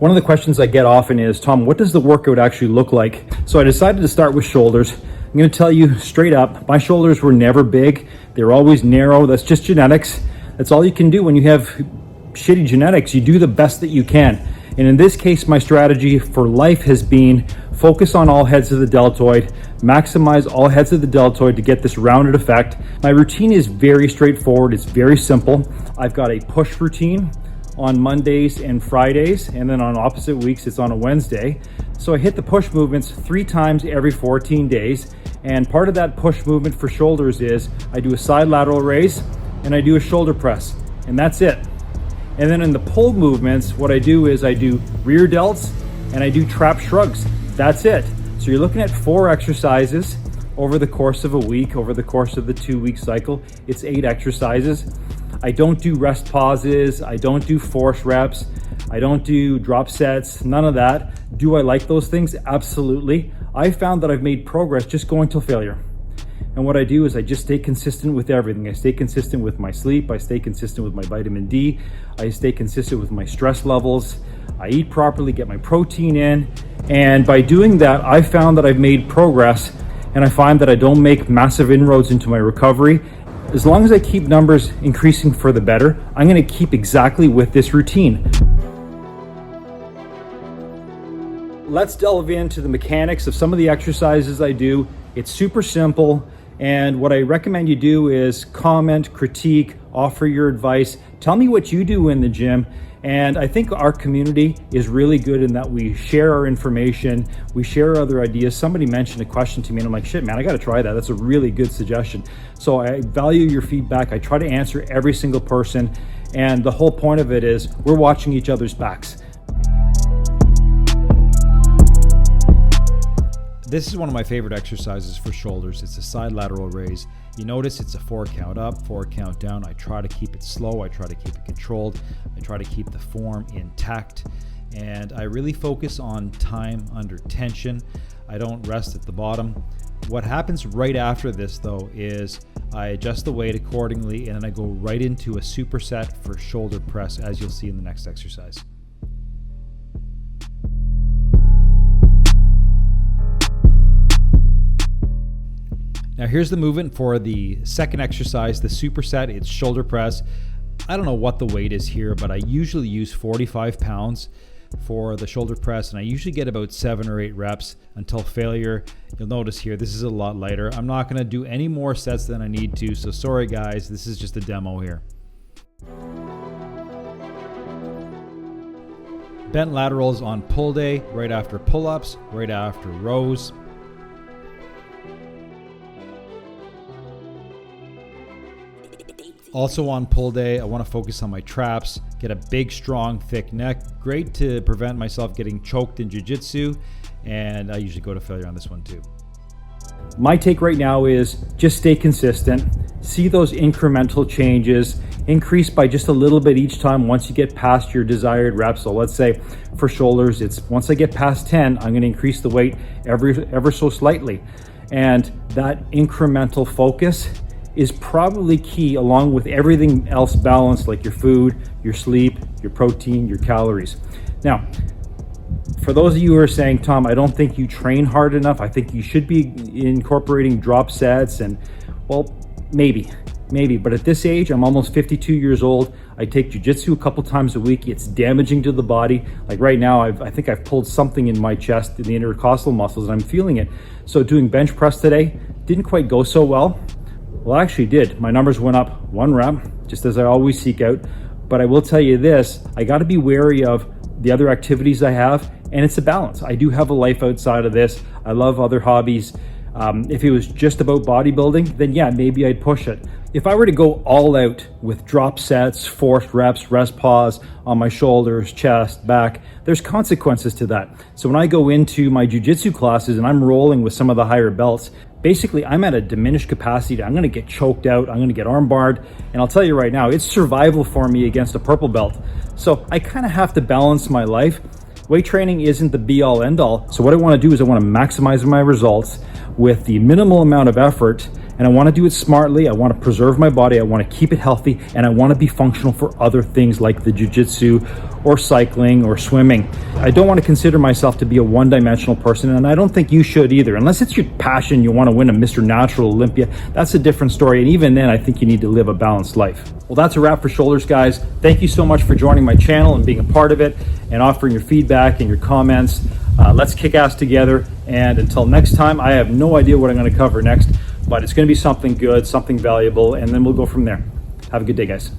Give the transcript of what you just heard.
One of the questions I get often is, Tom, what does the workout actually look like? So I decided to start with shoulders. I'm going to tell you straight up, my shoulders were never big. They were always narrow. That's just genetics. That's all you can do when you have shitty genetics. You do the best that you can. And in this case, my strategy for life has been focus on all heads of the deltoid, maximize all heads of the deltoid to get this rounded effect. My routine is very straightforward. It's very simple. I've got a push routine on Mondays and Fridays, and then on opposite weeks, it's on a Wednesday. So I hit the push movements 3 times every 14 days. And part of that push movement for shoulders is I do a side lateral raise and I do a shoulder press, and that's it. And then in the pull movements, what I do is I do rear delts and I do trap shrugs. That's it. So you're looking at 4 exercises over the course of a week, over the course of the 2-week cycle. It's 8 exercises. I don't do rest pauses. I don't do force reps. I don't do drop sets, none of that. Do I like those things? Absolutely. I found that I've made progress just going till failure. And what I do is I just stay consistent with everything. I stay consistent with my sleep. I stay consistent with my vitamin D. I stay consistent with my stress levels. I eat properly, get my protein in. And by doing that, I found that I've made progress, and I find that I don't make massive inroads into my recovery. As long as I keep numbers increasing for the better, I'm going to keep exactly with this routine. Let's delve into the mechanics of some of the exercises I do. It's super simple, and what I recommend you do is comment, critique, offer your advice. Tell me what you do in the gym. And I think our community is really good in that we share our information, we share other ideas. Somebody mentioned a question to me and I'm like, shit man, I gotta try that. That's a really good suggestion. So I value your feedback. I try to answer every single person. And the whole point of it is we're watching each other's backs. This is one of my favorite exercises for shoulders. It's a side lateral raise. You notice it's a 4 count up, 4 count down. I try to keep it slow. I try to keep it controlled. I try to keep the form intact. And I really focus on time under tension. I don't rest at the bottom. What happens right after this though is I adjust the weight accordingly and then I go right into a superset for shoulder press, as you'll see in the next exercise. Now here's the movement for the second exercise, the superset. It's shoulder press. I don't know what the weight is here, but I usually use 45 pounds for the shoulder press, and I usually get about 7 or 8 reps until failure. You'll notice here, this is a lot lighter. I'm not gonna do any more sets than I need to, so sorry guys, this is just a demo here. Bent laterals on pull day, right after pull-ups, right after rows. Also on pull day, I want to focus on my traps, get a big, strong, thick neck. Great to prevent myself getting choked in jiu-jitsu, and I usually go to failure on this one too. My take right now is just stay consistent, see those incremental changes, increase by just a little bit each time once you get past your desired reps. So let's say for shoulders, it's once I get past 10, I'm going to increase the weight ever so slightly. And that incremental focus is probably key, along with everything else balanced, like your food, your sleep, your protein, your calories. Now, for those of you who are saying, Tom, I don't think you train hard enough, I think you should be incorporating drop sets, and well, maybe, but at this age, I'm almost 52 years old. I take jiu-jitsu a couple times a week. It's damaging to the body. Like right now, I think I've pulled something in my chest, in the intercostal muscles, and I'm feeling it. So doing bench press today didn't quite go so well. Well, I actually did. My numbers went up 1 rep, just as I always seek out. But I will tell you this, I got to be wary of the other activities I have, and it's a balance. I do have a life outside of this. I love other hobbies. If it was just about bodybuilding, then yeah, maybe I'd push it. If I were to go all out with drop sets, forced reps, rest pause on my shoulders, chest, back, there's consequences to that. So when I go into my jiu-jitsu classes and I'm rolling with some of the higher belts, basically I'm at a diminished capacity. I'm gonna get choked out, I'm gonna get arm barred, and I'll tell you right now, it's survival for me against a purple belt. So I kind of have to balance my life. Weight training isn't the be all end all. So what I wanna do is I wanna maximize my results with the minimal amount of effort, And I want to do it smartly. I want to preserve my body. I want to keep it healthy, and I want to be functional for other things like the jiu-jitsu or cycling or swimming. I don't want to consider myself to be a one-dimensional person, and I don't think you should either. Unless it's your passion, you want to win a Mr. Natural Olympia, that's a different story. And even then, I think you need to live a balanced life. Well, that's a wrap for Shoulders, guys. Thank you so much for joining my channel and being a part of it and offering your feedback and your comments. Let's kick ass together. And until next time, I have no idea what I'm going to cover next, but it's going to be something good, something valuable, and then we'll go from there. Have a good day, guys.